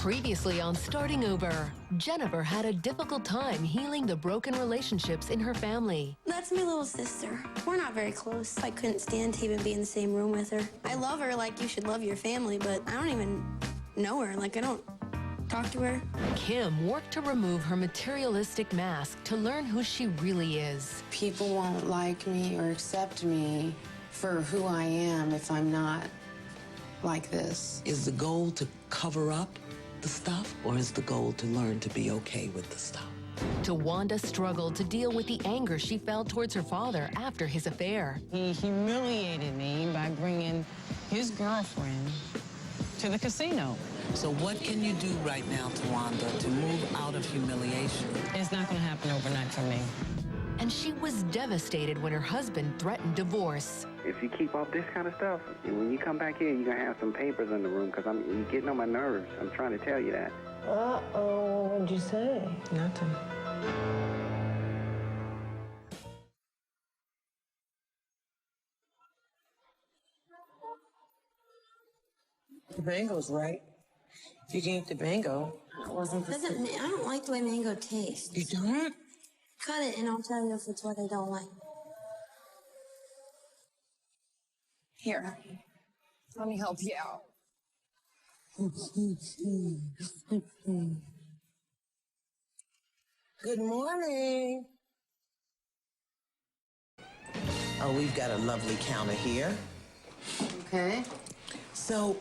Previously on Starting Over, Jennifer had a difficult time healing the broken relationships in her family. That's my little sister. We're not very close. I couldn't stand to even be in the same room with her. I love her like you should love your family, but I don't even know her. Like, I don't talk to her. Kim worked to remove her materialistic mask to learn who she really is. People won't like me or accept me for who I am if I'm not like this. Is the goal to cover up the stuff, or is the goal to learn to be okay with the stuff? Tawanda struggled to deal with the anger she felt towards her father after his affair. He humiliated me by bringing his girlfriend to the casino. So what can you do right now, Tawanda, to move out of humiliation? It's not going to happen overnight for me. And she was devastated when her husband threatened divorce. If you keep up this kind of stuff, when you come back here, you're going to have some papers in the room because you're getting on my nerves. I'm trying to tell you that. Uh-oh, what'd you say? Nothing. The mango's right. You can eat the mango. I don't like the way mango tastes. You don't? Cut it and I'll tell you if it's what I don't like. Here, let me help you out. Good morning. Oh, we've got a lovely counter here. Okay. So,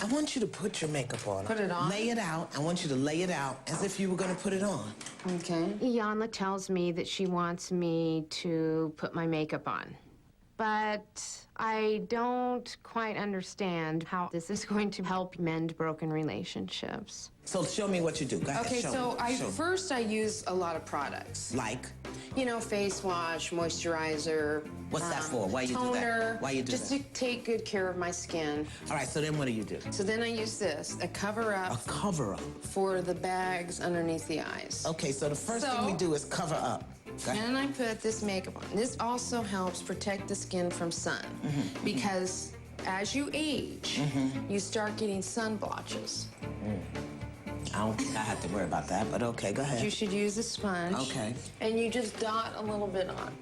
I want you to put your makeup on. Put it on? Lay it out. I want you to lay it out as if you were going to put it on. Okay. Iyanla tells me that she wants me to put my makeup on. But I don't quite understand how this is going to help mend broken relationships. So show me what you do. Go ahead, Okay, show so me. Show me. first I use a lot of products. Like? You know, face wash, moisturizer. What's that for? Why you toner, do that? Why you do just that? to take good care of my skin. All right, so then what do you do? So then I use this, a cover-up A cover-up. for the bags underneath the eyes. Okay, so the first thing we do is cover up. Go ahead. And I put this makeup on. This also helps protect the skin from sun because as you age, you start getting sun blotches. I don't think I have to worry about that, but okay, go ahead. You should use a sponge. Okay. And you just dot a little bit on.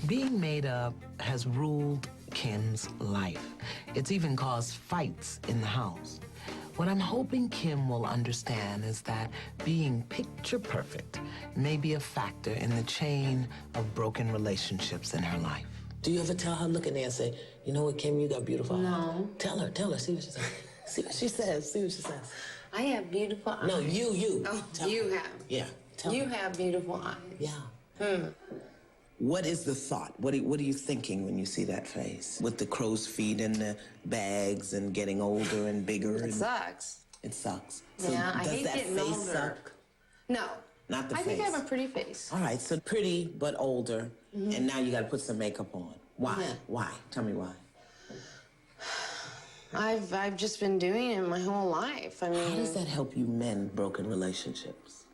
Being made up has ruled Kim's life. It's even caused fights in the house. What I'm hoping Kim will understand is that being picture perfect may be a factor in the chain of broken relationships in her life. Do you ever tell her, look in there and say, you know what, Kim, you got beautiful eyes? No. Tell her, see what she says. See what she says, see what she says. I have beautiful eyes. No, you. Oh, Tell you her. have. Yeah, tell You her. have beautiful eyes. Yeah. What is the thought? What are you thinking when you see that face? With the crow's feet and the bags and getting older and bigger? It and sucks. It sucks. So Yeah, I does hate that getting face older. suck? No. Not the I face. think I have a pretty face. All right, so pretty but older, and now you got to put some makeup on. Why? Yeah. Why? Tell me why. I've just been doing it my whole life. I mean, How does that help you mend broken relationships?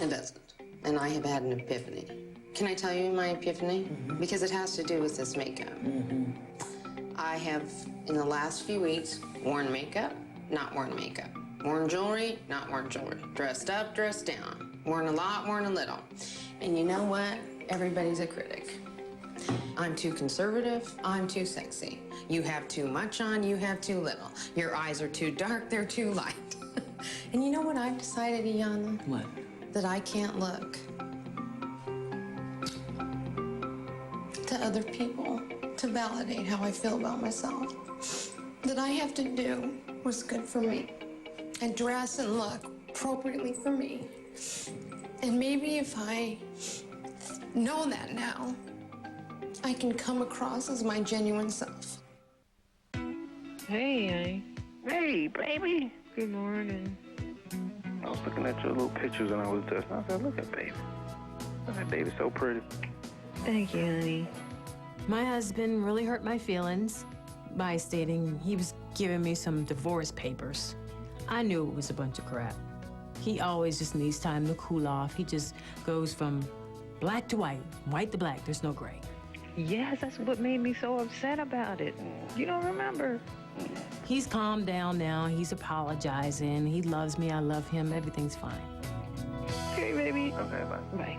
It doesn't. And I have had an epiphany. Can I tell you my epiphany? Because it has to do with this makeup. I have, in the last few weeks, worn makeup, not worn makeup. Worn jewelry, not worn jewelry. Dressed up, dressed down. Worn a lot, worn a little. And you know what? Everybody's a critic. I'm too conservative, I'm too sexy. You have too much on, you have too little. Your eyes are too dark, they're too light. And you know what I've decided, Iyanla? What? That I can't look to other people to validate how I feel about myself. That I have to do what's good for me and dress and look appropriately for me. And maybe if I know that now, I can come across as my genuine self. Hey. Hey, baby. Good morning. I was looking at your little pictures and I was just, I said, look at baby. That baby's so pretty. Thank you, honey. My husband really hurt my feelings by stating he was giving me some divorce papers. I knew it was a bunch of crap. He always just needs time to cool off. He just goes from black to white, white to black. There's no gray. Yes, that's what made me so upset about it. You don't remember? He's calmed down now. He's apologizing. He loves me. I love him. Everything's fine. Okay, baby. Okay, bye. Bye.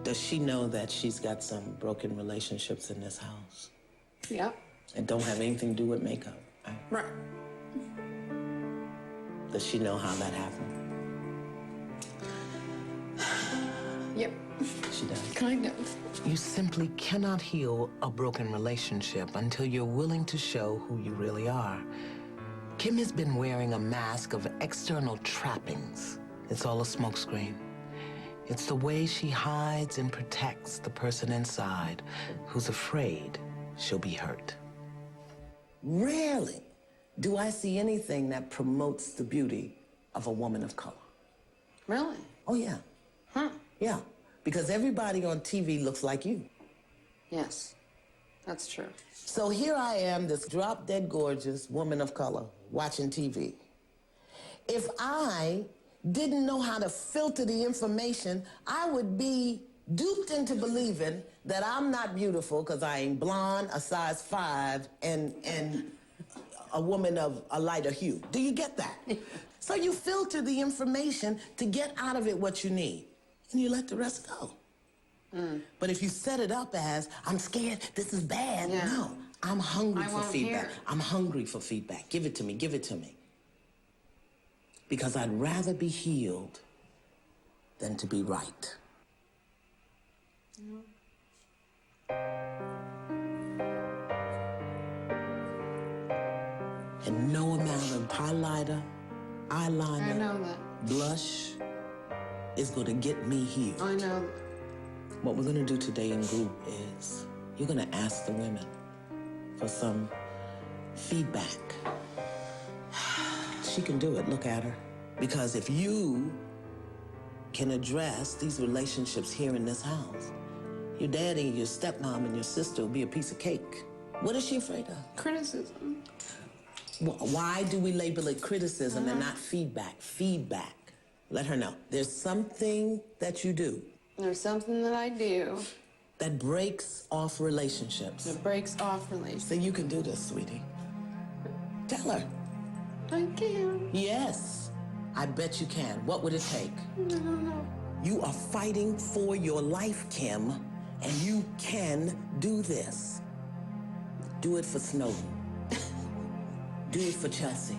Does she know that she's got some broken relationships in this house? Yep. And don't have anything to do with makeup? Right. Does she know how that happened? Yep. She does. Kind of. You simply cannot heal a broken relationship until you're willing to show who you really are. Kim has been wearing a mask of external trappings. It's all a smokescreen. It's the way she hides and protects the person inside who's afraid she'll be hurt. Rarely do I see anything that promotes the beauty of a woman of color. Really? Oh, yeah. Huh. Yeah. Because everybody on TV looks like you. Yes. That's true. So here I am, this drop-dead gorgeous woman of color, watching TV. If I didn't know how to filter the information, I would be duped into believing that I'm not beautiful because I ain't blonde, a size 5, and a woman of a lighter hue. Do you get that? So you filter the information to get out of it what you need, and you let the rest go. But if you set it up as, I'm scared, this is bad, no. I'm hungry for feedback. I'm hungry for feedback. Give it to me, give it to me. Because I'd rather be healed than to be right. And no amount of highlighter, eyeliner, I know that. blush is going to get me healed. I know. What we're going to do today in group is you're going to ask the women for some feedback. She can do it. Look at her. Because if you can address these relationships here in this house, your daddy, your stepmom, and your sister will be a piece of cake. What is she afraid of? Criticism. Why do we label it criticism and not feedback? Feedback. Let her know. There's something that you do. There's something that I do. That breaks off relationships. That breaks off relationships. So you can do this, sweetie. Tell her. I can. Yes, I bet you can. What would it take? No. You are fighting for your life, Kim, and you can do this. Do it for Snowden. Do it for Chelsea.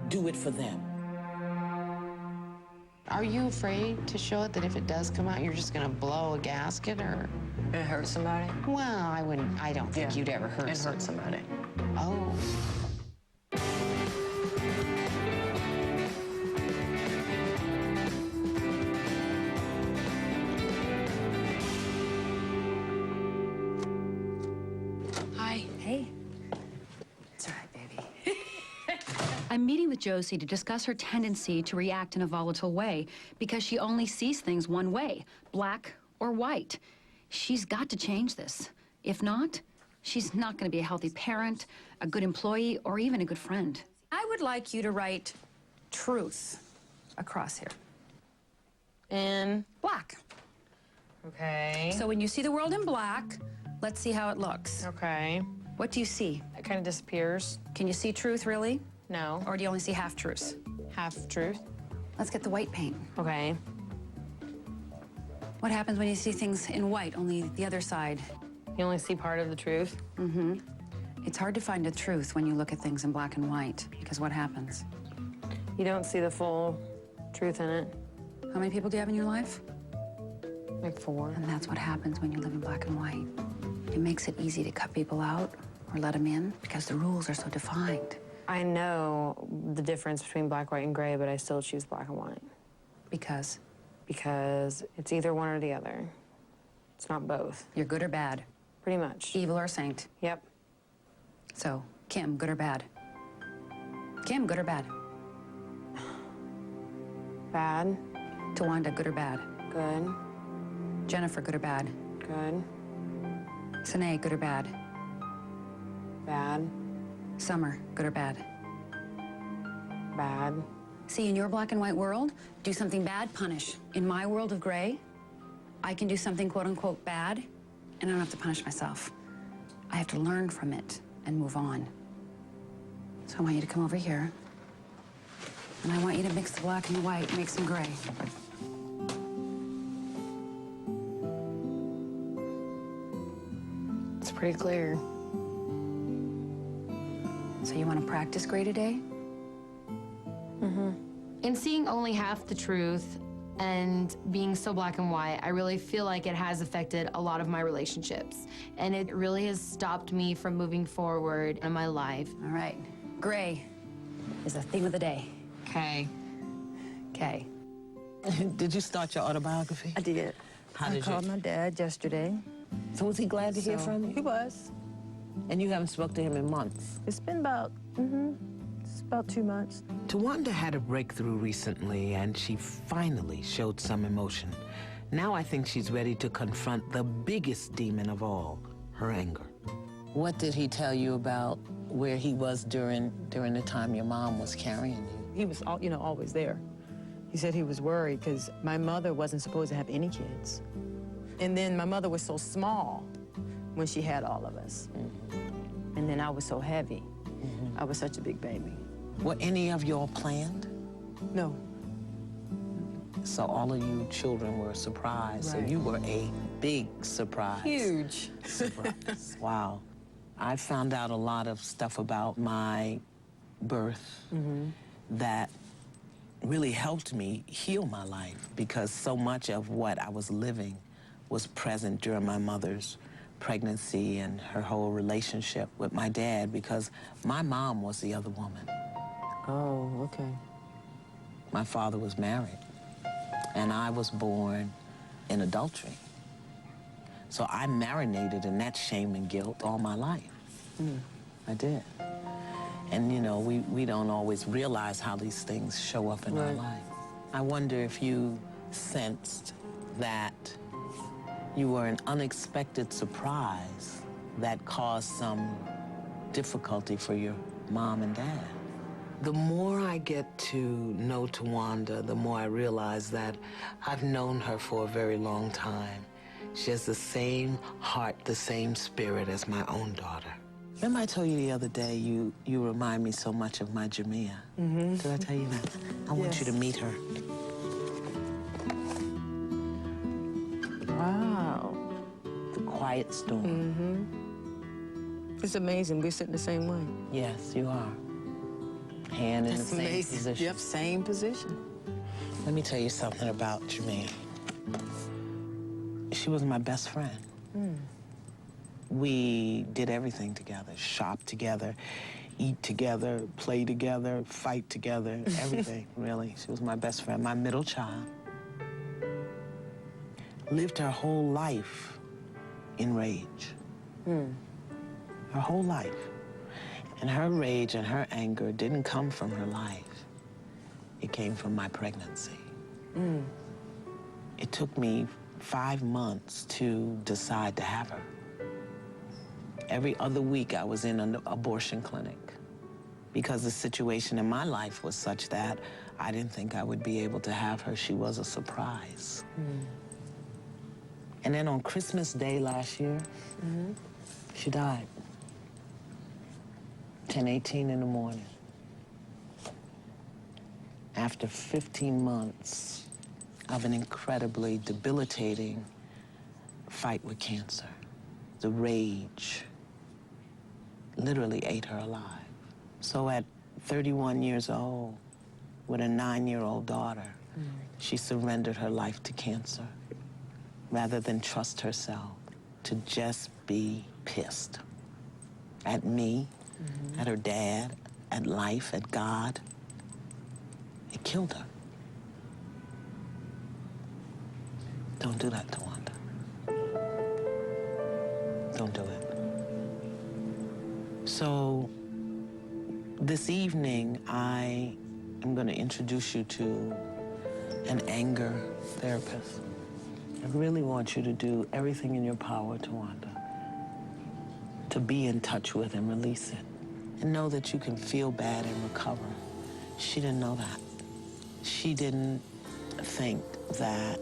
Do it for them. Are you afraid to show it, that if it does come out, you're just gonna blow a gasket, or? It hurt somebody? Well, I don't think you'd ever hurt It hurt somebody. Oh. Hi. Hey. It's all right, baby. I'm meeting with Josie to discuss her tendency to react in a volatile way because she only sees things one way, black or white. She's got to change this. If not, she's not going to be a healthy parent, a good employee, or even a good friend. I would like you to write truth across here. In black. Okay. So when you see the world in black, let's see how it looks. Okay. What do you see? It kind of disappears. Can you see truth, really? No. Or do you only see half-truths? Half truth. Let's get the white paint. Okay. What happens when you see things in white, only the other side? You only see part of the truth? Mm-hmm. It's hard to find a truth when you look at things in black and white, because what happens? You don't see the full truth in it. How many people do you have in your life? Like 4. And that's what happens when you live in black and white. It makes it easy to cut people out or let them in because the rules are so defined. I know the difference between black, white, and gray, but I still choose black and white. Because? Because it's either one or the other. It's not both. You're good or bad? Pretty much. Evil or saint? Yep. So, Kim, good or bad? Kim, good or bad? Bad. Tawanda, good or bad? Good. Jennifer, good or bad? Good. Sanae, good or bad? Bad. Sommer, good or bad? Bad. See, in your black and white world, do something bad, punish. In my world of gray, I can do something quote-unquote bad, and I don't have to punish myself. I have to learn from it and move on. So I want you to come over here. And I want you to mix the black and the white, make some gray. It's pretty clear. So you want to practice gray today? In seeing only half the truth and being so black and white, I really feel like it has affected a lot of my relationships. And it really has stopped me from moving forward in my life. All right. Gray is the theme of the day. Okay. Okay. Did you start your autobiography? I did. How I did called my dad yesterday. So was he glad to hear from you? He was. And you haven't spoken to him in months? It's been about, it's about 2 months. Tawanda had a breakthrough recently, and she finally showed some emotion. Now I think she's ready to confront the biggest demon of all, her anger. What did he tell you about where he was during the time your mom was carrying you? He was, always there. He said he was worried because my mother wasn't supposed to have any kids. And then my mother was so small when she had all of us. And then I was so heavy. I was such a big baby. Were any of y'all planned? No. So all of you children were a surprise. Right. So you were a big surprise. Huge. Surprise. Wow. I found out a lot of stuff about my birth that really helped me heal my life, because so much of what I was living was present during my mother's pregnancy and her whole relationship with my dad, because my mom was the other woman. Oh, okay. My father was married, and I was born in adultery. So I marinated in that shame and guilt all my life. I did. And, you know, we don't always realize how these things show up in our life. I wonder if you sensed that you were an unexpected surprise that caused some difficulty for your mom and dad. The more I get to know Tawanda, the more I realize that I've known her for a very long time. She has the same heart, the same spirit as my own daughter. Remember I told you the other day, you remind me so much of my Jamia. Did I tell you that? I want you to meet her. Wow. The quiet storm. It's amazing. We're sitting the same way. Yes, you are. Hand in the same position. Yep, same position. Let me tell you something about Jamia. She was my best friend. We did everything together, shop together, eat together, play together, fight together, everything, really. She was my best friend, my middle child. Lived her whole life in rage. Her whole life. And her rage and her anger didn't come from her life. It came from my pregnancy. It took me 5 months to decide to have her. Every other week I was in an abortion clinic because the situation in my life was such that I didn't think I would be able to have her. She was a surprise. And then on Christmas Day last year, she died. 10:18 in the morning. After 15 months of an incredibly debilitating fight with cancer. The rage literally ate her alive. So at 31 years old, with a 9-year-old daughter, she surrendered her life to cancer rather than trust herself to just be pissed at me, at her dad, at life, at God. It killed her. Don't do that, Tawanda. Don't do it. So this evening, I am going to introduce you to an anger therapist. I really want you to do everything in your power, Tawanda, to be in touch with and release it. And know that you can feel bad and recover. She didn't know that. She didn't think that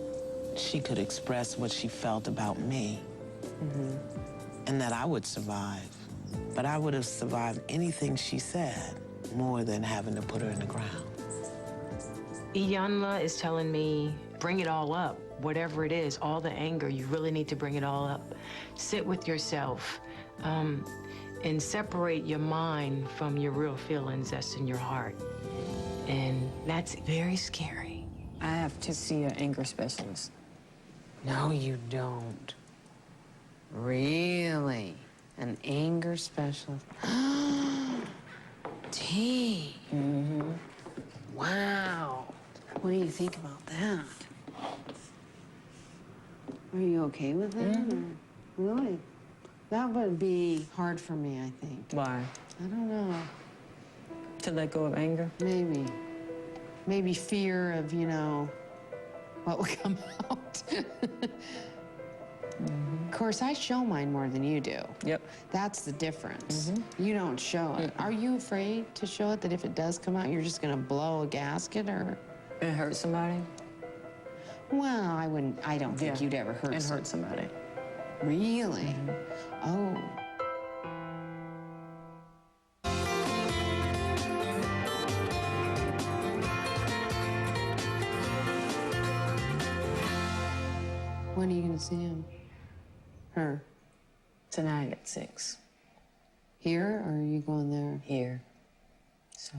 she could express what she felt about me and that I would survive. But I would have survived anything she said more than having to put her in the ground. Iyanla is telling me, bring it all up. Whatever it is, all the anger, you really need to bring it all up. Sit with yourself and separate your mind from your real feelings that's in your heart. And that's very scary. I have to see an anger specialist. No, you don't. Really? An anger specialist? T. Mm-hmm. Wow. What do you think about that? Are you okay with that? Mm-hmm. Really? That would be hard for me, I think. Why? I don't know. To let go of anger? Maybe. Maybe fear of, you know, what will come out. Of course, I show mine more than you do. Yep. That's the difference. You don't show it. Are you afraid to show it, that if it does come out, you're just going to blow a gasket, or? And hurt somebody? Well, I don't think you'd ever hurt and hurt somebody. Really? Oh. When are you going to see him? Her? Tonight at 6. Here, or are you going there? Here. So,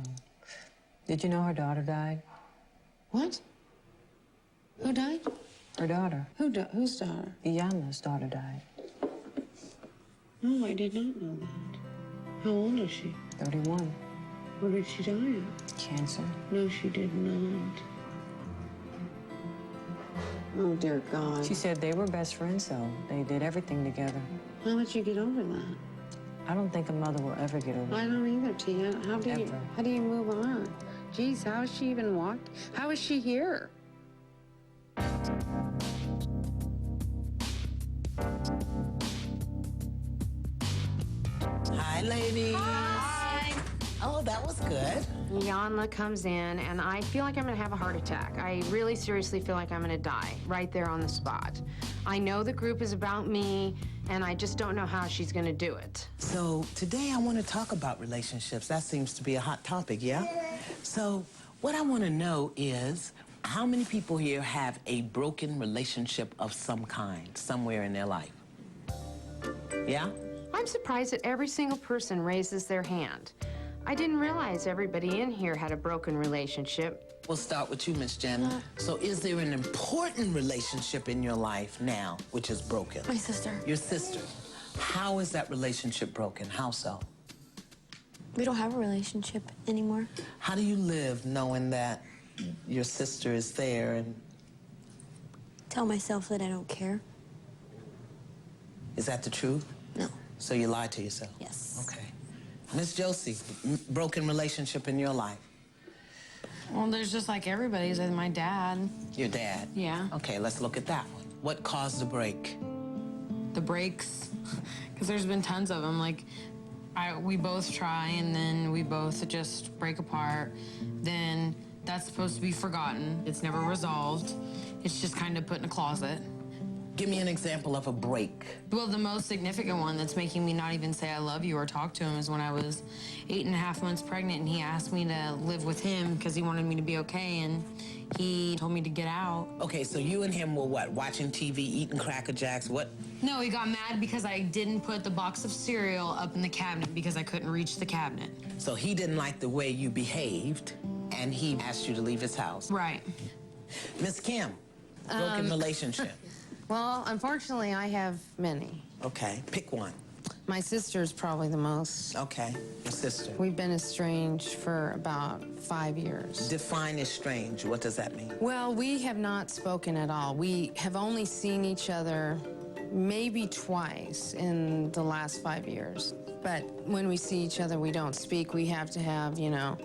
did you know her daughter died? What? Who died? Her daughter. Whose daughter? Iyanla's daughter died. No, I did not know that. How old is she? 31. What did she die of? Cancer. No, she did not. Oh, dear God. She said they were best friends, though. They did everything together. How did you get over that? I don't think a mother will ever get over I it. don't either, Tia. How do you move on? Geez, how has she even walked? How is she here? Hi, ladies. Hi. Oh, that was good. Iyanla comes in, and I feel like I'm gonna have a heart attack. I really seriously feel like I'm gonna die right there on the spot. I know the group is about me, and I just don't know how she's gonna do it. So today I want to talk about relationships. That seems to be a hot topic, yeah? So what I want to know is, how many people here have a broken relationship of some kind somewhere in their life? Yeah? I'm surprised that every single person raises their hand. I didn't realize everybody in here had a broken relationship. We'll start with you, Miss Jen. So is there an important relationship in your life now which is broken? My sister. Your sister. How is that relationship broken? How so? We don't have a relationship anymore. How do you live knowing that your sister is there and... Tell myself that I don't care. Is that the truth? No. So you lie to yourself? Yes. Okay. Miss Josie, broken relationship in your life? Well, there's just like everybody's with my dad. Your dad? Yeah. Okay, let's look at that one. What caused the break? The breaks, because there's been tons of them. Like, we both try, and then we both just break apart. Then that's supposed to be forgotten. It's never resolved. It's just kind of put in a closet. Give me an example of a break. Well, the most significant one that's making me not even say I love you or talk to him is when I was 8.5 months pregnant, and he asked me to live with him because he wanted me to be okay, and he told me to get out. Okay, so you and him were what? Watching TV, eating Cracker Jacks, what? No, he got mad because I didn't put the box of cereal up in the cabinet because I couldn't reach the cabinet. So he didn't like the way you behaved, and he asked you to leave his house. Right. Miss Kim, broken relationship. Well, unfortunately, I have many. Okay, pick one. My sister's probably the most. Okay, your sister. We've been estranged for about 5 years. Define estranged. What does that mean? Well, we have not spoken at all. We have only seen each other maybe twice in the last 5 years. But when we see each other, we don't speak. We have to have, you know,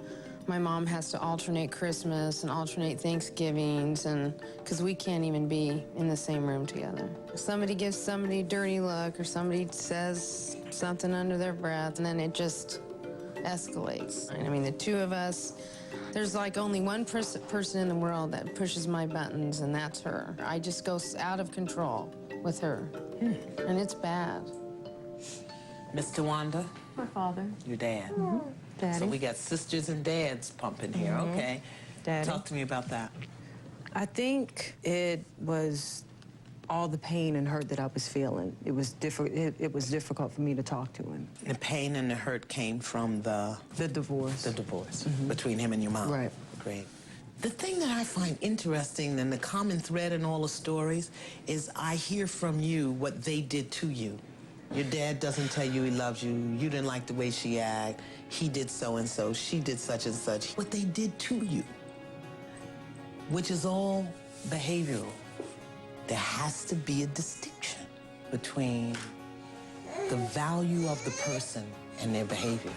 my mom has to alternate Christmas and alternate Thanksgivings, and because we can't even be in the same room together. If somebody gives somebody a dirty look, or somebody says something under their breath, and then it just escalates. I mean, the two of us, there's like only one person in the world that pushes my buttons, and that's her. I just go out of control with her, and it's bad. Miss Tawanda? My father. Your dad. Daddy. So we got sisters and dads pumping here. Okay. Daddy. Talk to me about that. I think it was all the pain and hurt that I was feeling. It was difficult for me to talk to him. The pain and the hurt came from the divorce. The divorce between him and your mom. Right. Great. The thing that I find interesting and the common thread in all the stories is I hear from you what they did to you. Your dad doesn't tell you he loves you. You didn't like the way she acted. He did so and so. She did such and such. What they did to you, which is all behavioral. There has to be a distinction between the value of the person and their behavior.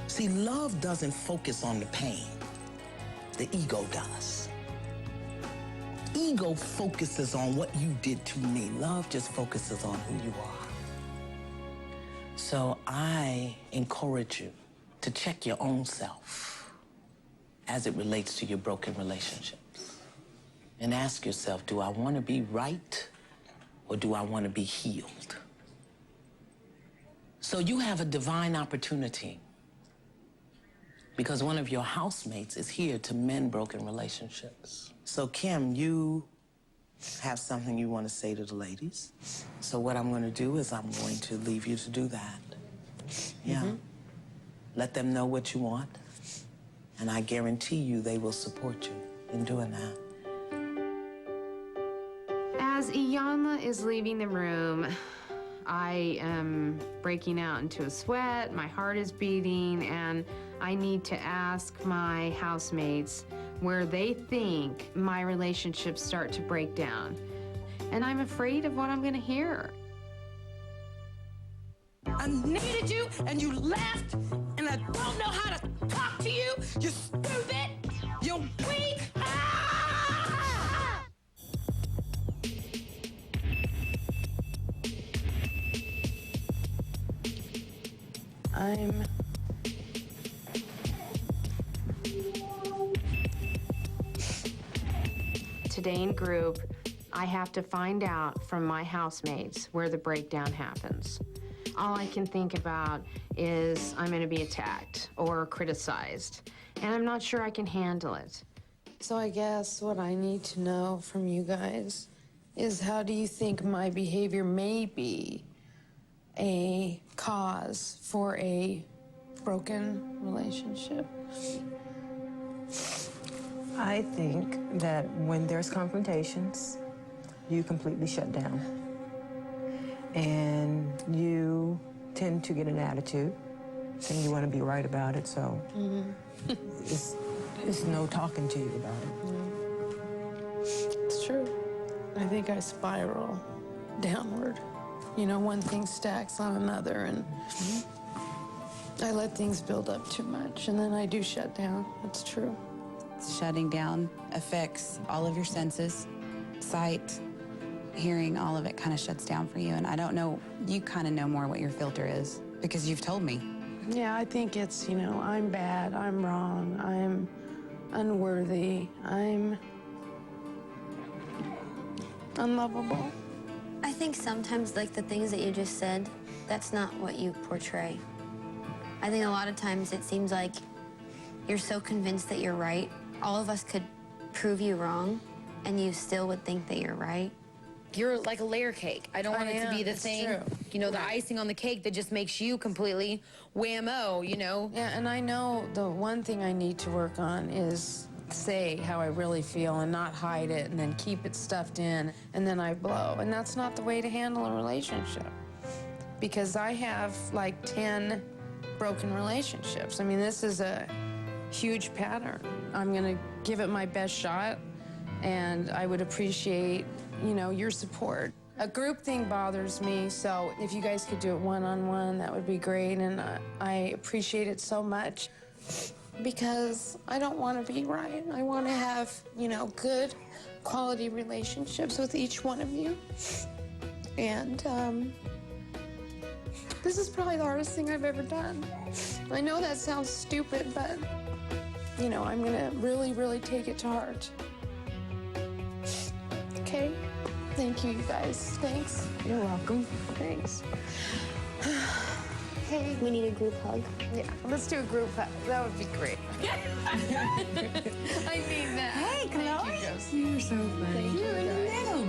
See, love doesn't focus on the pain. The ego does. Ego focuses on what you did to me. Love just focuses on who you are. So I encourage you to check your own self as it relates to your broken relationships. And ask yourself, do I want to be right or do I want to be healed? So you have a divine opportunity because one of your housemates is here to mend broken relationships. So Kim, you have something you want to say to the ladies. So what I'm going to do is I'm going to leave you to do that. Yeah. Let them know what you want. And I guarantee you they will support you in doing that. As Iyanla is leaving the room, I am breaking out into a sweat, my heart is beating, and I need to ask my housemates where they think my relationships start to break down. And I'm afraid of what I'm gonna hear. I needed you, and you left, and I don't know how to talk to you. You're stupid. You're weak. Today in group, I have to find out from my housemates where the breakdown happens. All I can think about is I'm gonna be attacked or criticized, and I'm not sure I can handle it. So I guess what I need to know from you guys is how do you think my behavior may be a cause for a broken relationship? I think that when there's confrontations, you completely shut down. And you tend to get an attitude, and you want to be right about it, so it's no talking to you about it. It's true. I think I spiral downward. You know, one thing stacks on another, and I let things build up too much, and then I do shut down. It's true. Shutting down affects all of your senses, sight, hearing, all of it kind of shuts down for you. And I don't know, you kind of know more what your filter is because you've told me. Yeah, I think it's, you know, I'm bad, I'm wrong, I'm unworthy, I'm unlovable. I think sometimes, like the things that you just said, that's not what you portray. I think a lot of times it seems like you're so convinced that you're right. All of us could prove you wrong, and you still would think that you're right. You're like a layer cake. I don't want it to be the thing, you know, the icing on the cake that just makes you completely whammo, you know? Yeah, and I know the one thing I need to work on is say how I really feel and not hide it and then keep it stuffed in and then I blow. And that's not the way to handle a relationship. Because I have like 10 broken relationships. I mean, this is a huge pattern. I'm gonna give it my best shot, and I would appreciate, you know, your support. A group thing bothers me, so if you guys could do it one-on-one, that would be great, and I appreciate it so much because I don't want to be right. I want to have, you know, good quality relationships with each one of you. And this is probably the hardest thing I've ever done. I know that sounds stupid, but, you know, I'm gonna really, really take it to heart. Okay? Thank you, you guys. Thanks. You're welcome. Thanks. Okay. We need a group hug. Yeah, let's do a group hug. That would be great. I need that. Hey, Chloe. Thank you, Josie. You're so funny. You're in the middle.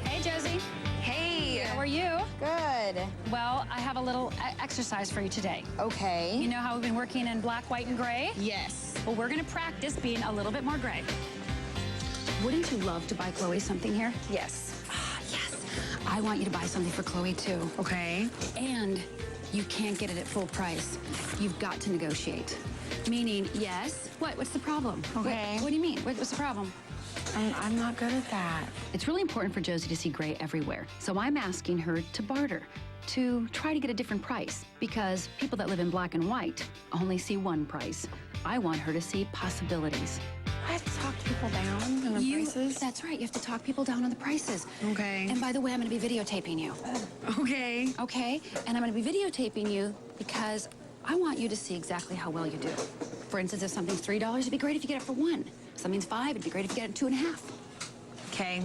Hey, Josie. Hey. How are you? Good. Well, I have a little exercise for you today. Okay. You know how we've been working in black, white, and gray? Yes. Well, we're going to practice being a little bit more gray. Wouldn't you love to buy Chloe something here? Yes. Ah, yes. I want you to buy something for Chloe, too. Okay. And you can't get it at full price. You've got to negotiate. Meaning, yes. What? What's the problem? Okay. What do you mean? What's the problem? I'm not good at that. It's really important for Josie to see gray everywhere. So I'm asking her to barter, to try to get a different price, because people that live in black and white only see one price. I want her to see possibilities. I have to talk people down on the prices? That's right. You have to talk people down on the prices. Okay. And by the way, I'm going to be videotaping you. Okay. Okay? And I'm going to be videotaping you because I want you to see exactly how well you do. For instance, if something's $3, it'd be great if you get it for $1. If something's $5, it'd be great if you get it 2.5. Okay.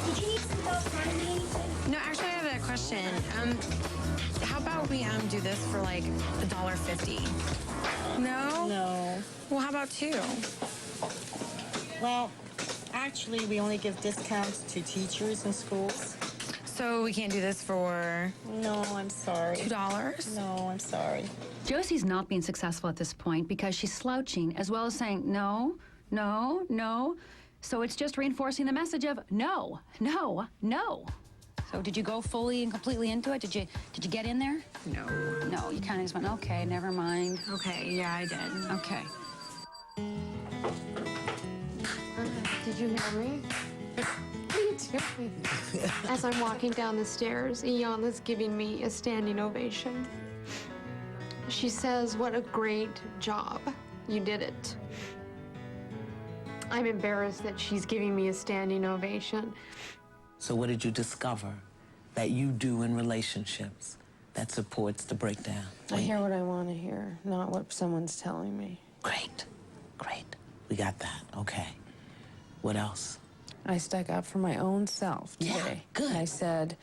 Did you need some help finding anything? No, actually, I have a question. How about we do this for like $1.50? No? No. Well, how about 2? Well, actually, we only give discounts to teachers in schools. So we can't do this for No, I'm sorry. $2? No, I'm sorry. Josie's not being successful at this point because she's slouching as well as saying no, no, no. So it's just reinforcing the message of no, no, no. So did you go fully and completely into it? Did you get in there? No. No, you kind of just went, okay, never mind. Okay, yeah, I did. Okay. Did you hear me? What are you doing? As I'm walking down the stairs, Iyanla's giving me a standing ovation. She says, "What a great job. You did it." I'm embarrassed that she's giving me a standing ovation. So what did you discover that you do in relationships that supports the breakdown? I hear what I want to hear, not what someone's telling me. Great, great. We got that, okay. What else? I stuck up for my own self today. Yeah, good. I said,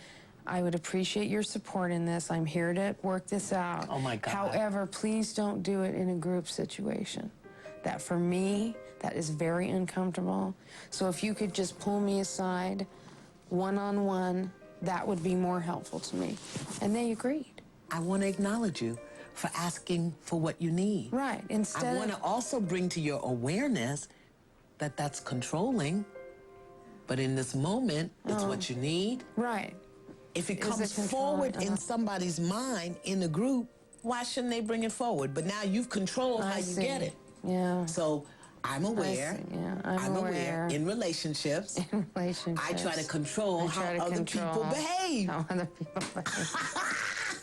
I would appreciate your support in this. I'm here to work this out. Oh, my God. However, please don't do it in a group situation. That for me, that is very uncomfortable. So if you could just pull me aside one-on-one, that would be more helpful to me. And they agreed. I want to acknowledge you for asking for what you need. Right, instead I want to also bring to your awareness that that's controlling, but in this moment, it's what you need. Right. If it Is comes it controlling? forward in somebody's mind in the group, why shouldn't they bring it forward? But now you've controlled how you see. get it. Yeah. So I'm aware. Yeah, I'm aware. In relationships, In relationships. I try to control how other people behave. How other people behave.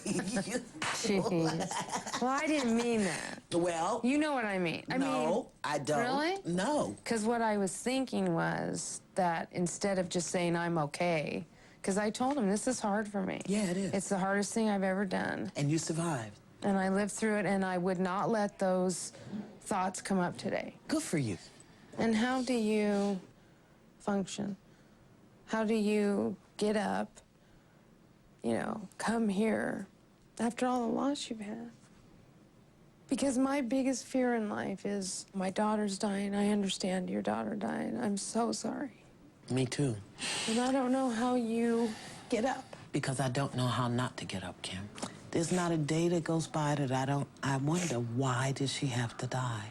Jeez. Well, I didn't mean that. Well, you know what I mean. No, I don't. Really? No. Because what I was thinking was that instead of just saying I'm okay, because I told him this is hard for me. Yeah, it is. It's the hardest thing I've ever done. And you survived. And I lived through it, and I would not let those thoughts come up today. Good for you. And how do you function? How do you get up, come here after all the loss you've had? Because my biggest fear in life is my daughter's dying. I understand your daughter died. I'm so sorry. Me too. And I don't know how you get up. Because I don't know how not to get up, Kim. There's not a day that goes by that I wonder, why did she have to die?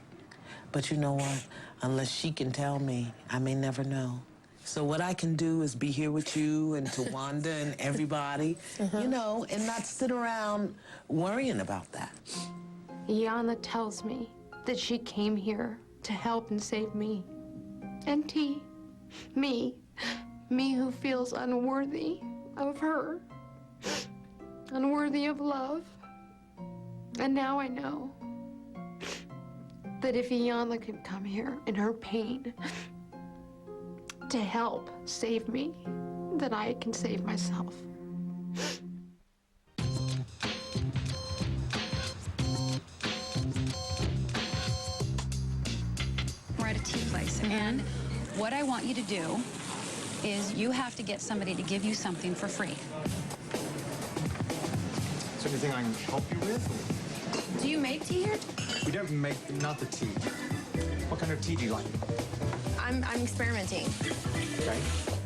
But you know what? Unless she can tell me, I may never know. So what I can do is be here with you and Tawanda and everybody, and not sit around worrying about that. Iyanla tells me that she came here to help and save me. And me who feels unworthy of her, unworthy of love. And now I know that if Iyanla can come here in her pain, to help save me than I can save myself. We're at a tea place, and what I want you to do is you have to get somebody to give you something for free. Is there anything I can help you with? Do you make tea here? We don't make, not the tea. What kind of tea do you like? I'm experimenting. Okay.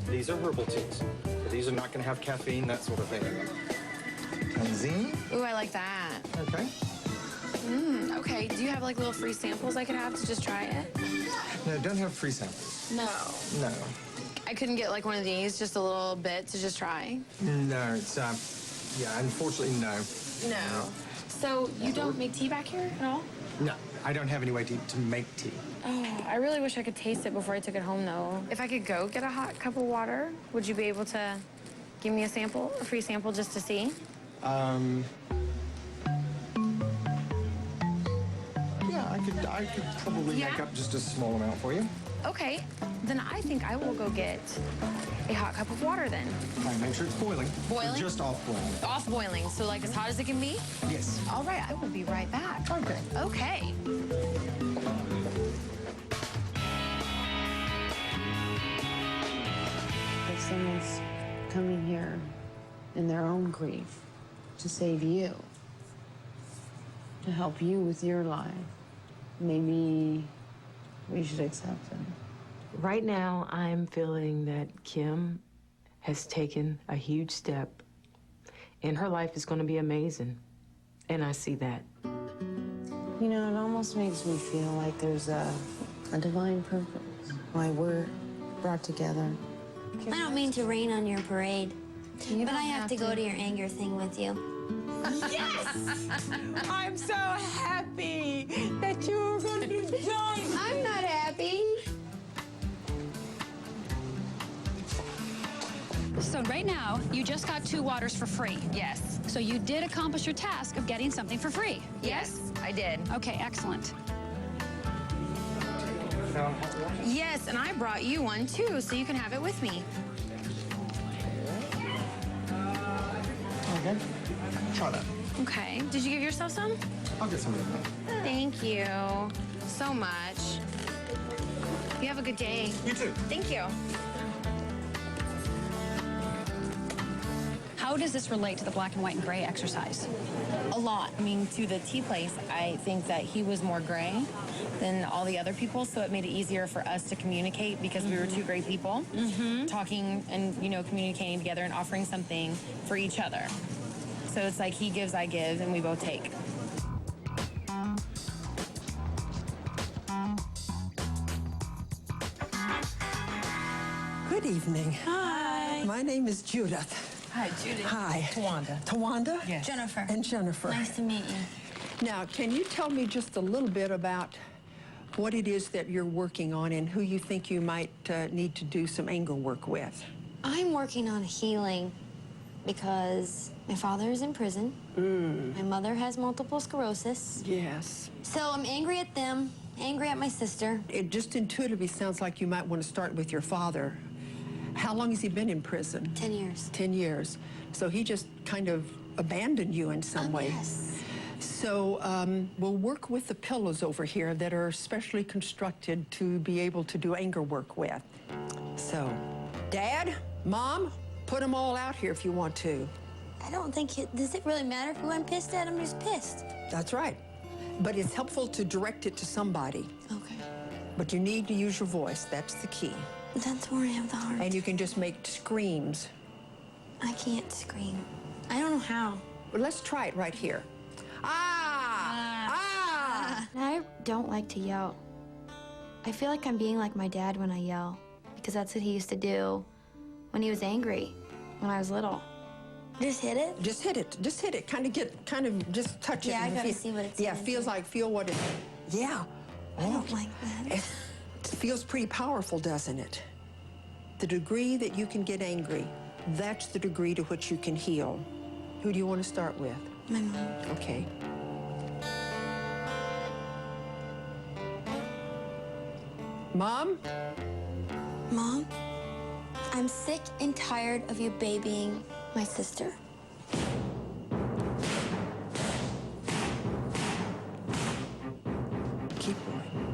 These are herbal teas. These are not going to have caffeine, that sort of thing. Tanzine? Ooh, I like that. Okay. Okay. Do you have like little free samples I could have to just try it? No, don't have free samples. No. No. I couldn't get like one of these, just a little bit to just try? No, it's, yeah, unfortunately, no. No. So you don't make tea back here at all? No, I don't have any way to make tea. Oh, I really wish I could taste it before I took it home, though. If I could go get a hot cup of water, would you be able to give me a sample, a free sample, just to see? Yeah, I could probably make up just a small amount for you. Okay, then I think I will go get a hot cup of water then. All right, make sure it's boiling. Boiling? Just off boiling. Off boiling, so like as hot as it can be? Yes. All right, I will be right back. Okay. Okay. If someone's coming here in their own grief to save you, to help you with your life, maybe we should accept them. Right now, I'm feeling that Kim has taken a huge step, and her life is going to be amazing. And I see that. You know, it almost makes me feel like there's a divine purpose why we're brought together. I don't mean to rain on your parade, but I have to go to your anger thing with you. Yes! I'm so happy that you're going to join. I'm not happy. So right now, you just got 2 waters for free. Yes. So you did accomplish your task of getting something for free. Yes, I did. Okay, excellent. Yes, and I brought you one too, so you can have it with me. Okay. Try that. Okay. Did you give yourself some? I'll get some of that. Thank you so much. You have a good day. You too. Thank you. How does this relate to the black and white and gray exercise? A lot. I mean, to the tea place, I think that he was more gray than all the other people, so it made it easier for us to communicate because we were 2 gray people talking and, you know, communicating together and offering something for each other. So it's like he gives, I give, and we both take. Good evening. Hi. My name is Judith. Hi, Judith. Hi. Tawanda. Tawanda? Yes. Jennifer. And Jennifer. Nice to meet you. Now, can you tell me just a little bit about what it is that you're working on and who you think you might need to do some anger work with? I'm working on healing because my father is in prison. My mother has multiple sclerosis. Yes. So I'm angry at them, angry at my sister. It just intuitively sounds like you might want to start with your father. How long has he been in prison? 10 years. 10 years. So he just kind of abandoned you in some way. Yes. So we'll work with the pillows over here that are specially constructed to be able to do anger work with. So, Dad, Mom, put them all out here if you want to. I don't think does it really matter who I'm pissed at? I'm just pissed. That's right. But it's helpful to direct it to somebody. Okay. But you need to use your voice. That's the key. That's where I have the heart. And you can just make screams. I can't scream. I don't know how. Well, let's try it right here. I don't like to yell. I feel like I'm being like my dad when I yell, because that's what he used to do when he was angry, when I was little. Just hit it? Just hit it. Just hit it. Kind of just touch it. Yeah, I and gotta see what it's Yeah, gonna feels do. like, feel what it, yeah. I don't like that. It feels pretty powerful, doesn't it? The degree that you can get angry, that's the degree to which you can heal. Who do you want to start with? My mom. Okay. Mom? Mom? I'm sick and tired of you babying my sister. Keep going.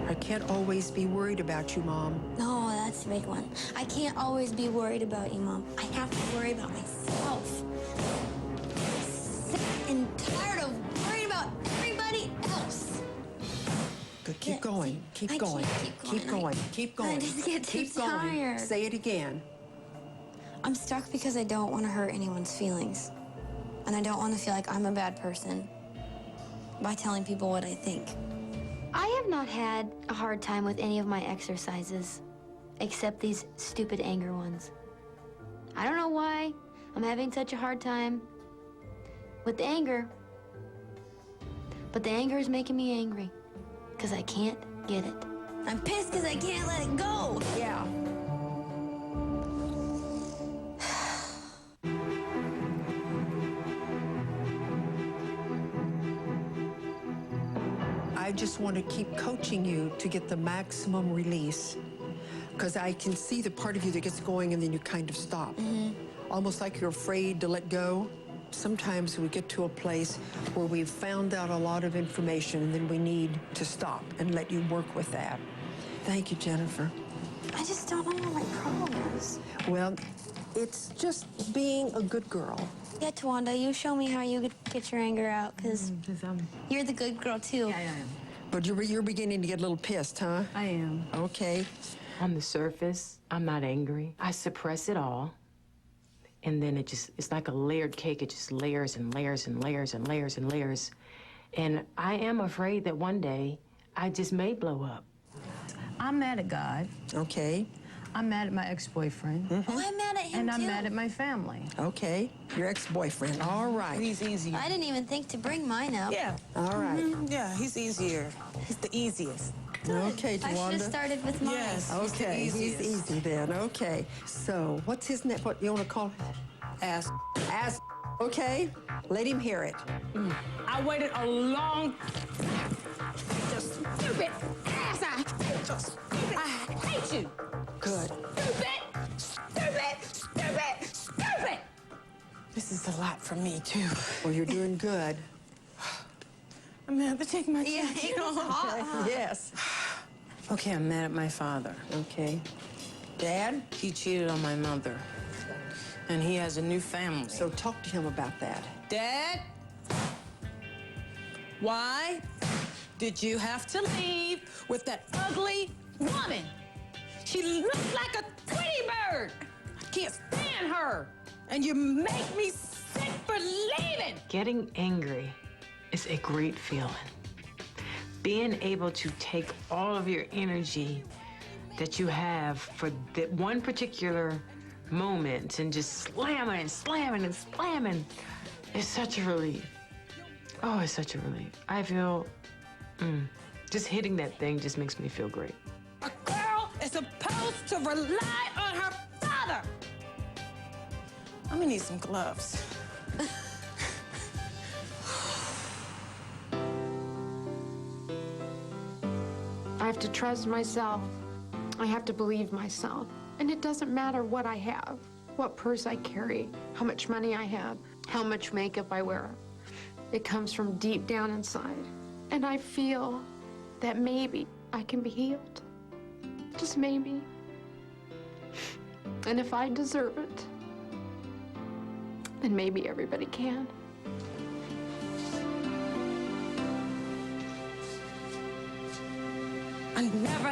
I can't always be worried about you, Mom. No, that's a big one. I can't always be worried about you, Mom. I have to worry about myself. I'm sick and tired of worrying about everybody else. Good, keep going. Keep I going. can't keep going. Keep going. I just get too Keep going. tired. Say it again. I'm stuck because I don't want to hurt anyone's feelings. And I don't want to feel like I'm a bad person by telling people what I think. I have not had a hard time with any of my exercises, except these stupid anger ones. I don't know why I'm having such a hard time with the anger, but the anger is making me angry because I can't get it. I'm pissed because I can't let it go. Yeah. I just want to keep coaching you to get the maximum release, because I can see the part of you that gets going and then you kind of stop. Almost like you're afraid to let go. Sometimes we get to a place where we've found out a lot of information and then we need to stop and let you work with that. Thank you, Jennifer. I just don't know what my problem is. Well, it's just being a good girl. Yeah, Tawanda, you show me how you get your anger out, because you're the good girl, too. Yeah, I am. But you're beginning to get a little pissed, huh? I am. Okay. On the surface, I'm not angry. I suppress it all. And then it's like a layered cake. It just layers and layers and layers and layers and layers. And I am afraid that one day I just may blow up. I'm mad at God. Okay. I'm mad at my ex-boyfriend. Oh, I'm mad at him, And too. I'm mad at my family. Okay. Your ex-boyfriend. All right. He's easier. I didn't even think to bring mine up. Yeah. All right. Yeah, he's easier. He's the easiest. Okay, I should Tawanda. have started with mine. Yes. Okay, He's the he's easiest. easy then. Okay. So, what's his name? What you want to call it? Ass. Ass. Okay. Let him hear it. I waited a long time. Just stupid ass. I hate you. Good. Stupid. This is a lot for me, too. Well, you're doing good. I'm gonna have to take my jacket Okay. Yes. Okay, I'm mad at my father. Okay. Dad? He cheated on my mother. And he has a new family. So talk to him about that. Dad, why did you have to leave with that ugly woman? She looks like a Tweety bird. I can't stand her. And you make me sick for leaving. Getting angry is a great feeling. Being able to take all of your energy that you have for that one particular moment and just slamming and slamming and slamming is such a relief. Oh, it's such a relief. I feel, just hitting that thing just makes me feel great. A girl is supposed to rely on her father. I'm gonna need some gloves. I have to trust myself. I have to believe myself. And it doesn't matter what I have, what purse I carry, how much money I have, how much makeup I wear. It comes from deep down inside. And I feel that maybe I can be healed. Just maybe. And if I deserve it, then maybe everybody can. I never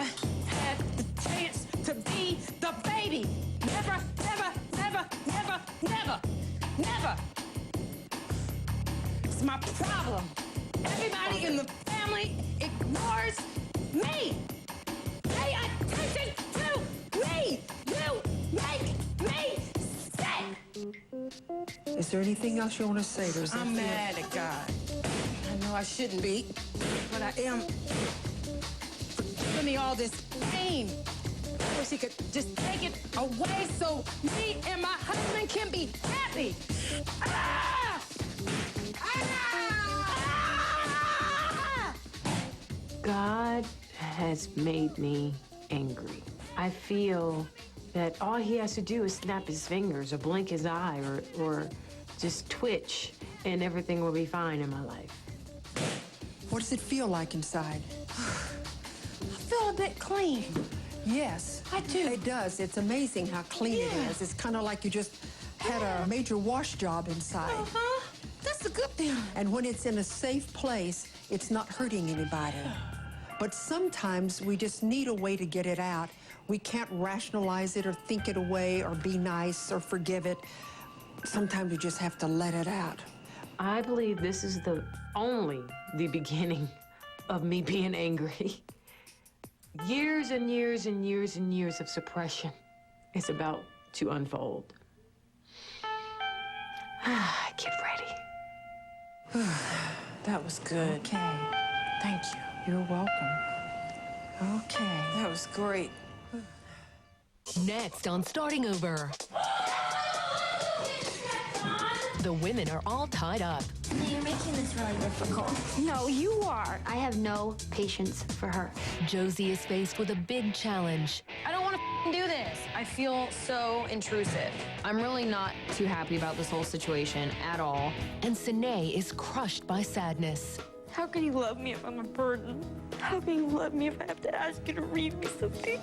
had the chance to be the baby. Never, never, never, never, never, never. It's my problem. Everybody in the family ignores me. Pay attention to me. You make me sick. Is there anything else you want to say? There's I'm mad at God. I know I shouldn't be, but I am. Giving me all this pain. I wish he could just take it away so me and my husband can be happy. Ah! Ah! God has made me angry. I feel that all he has to do is snap his fingers or blink his eye or just twitch and everything will be fine in my life. What does it feel like inside? I feel a bit clean. Yes. I do. It does. It's amazing how clean it is. It's kind of like you just had a major wash job inside. Uh-huh. That's a good thing. And when it's in a safe place, it's not hurting anybody. But sometimes we just need a way to get it out. We can't rationalize it or think it away or be nice or forgive it. Sometimes we just have to let it out. I believe this is only the beginning of me being angry. Years and years and years and years of suppression is about to unfold. Get ready. That was good. Okay. Thank you. You're welcome. Okay. That was great. Next on Starting Over. The women are all tied up. You're making this really difficult. No, you are. I have no patience for her. Josie is faced with a big challenge. I don't want to do this. I feel so intrusive. I'm really not too happy about this whole situation at all. And Sine is crushed by sadness. How can you love me if I'm a burden? How can you love me if I have to ask you to read me something?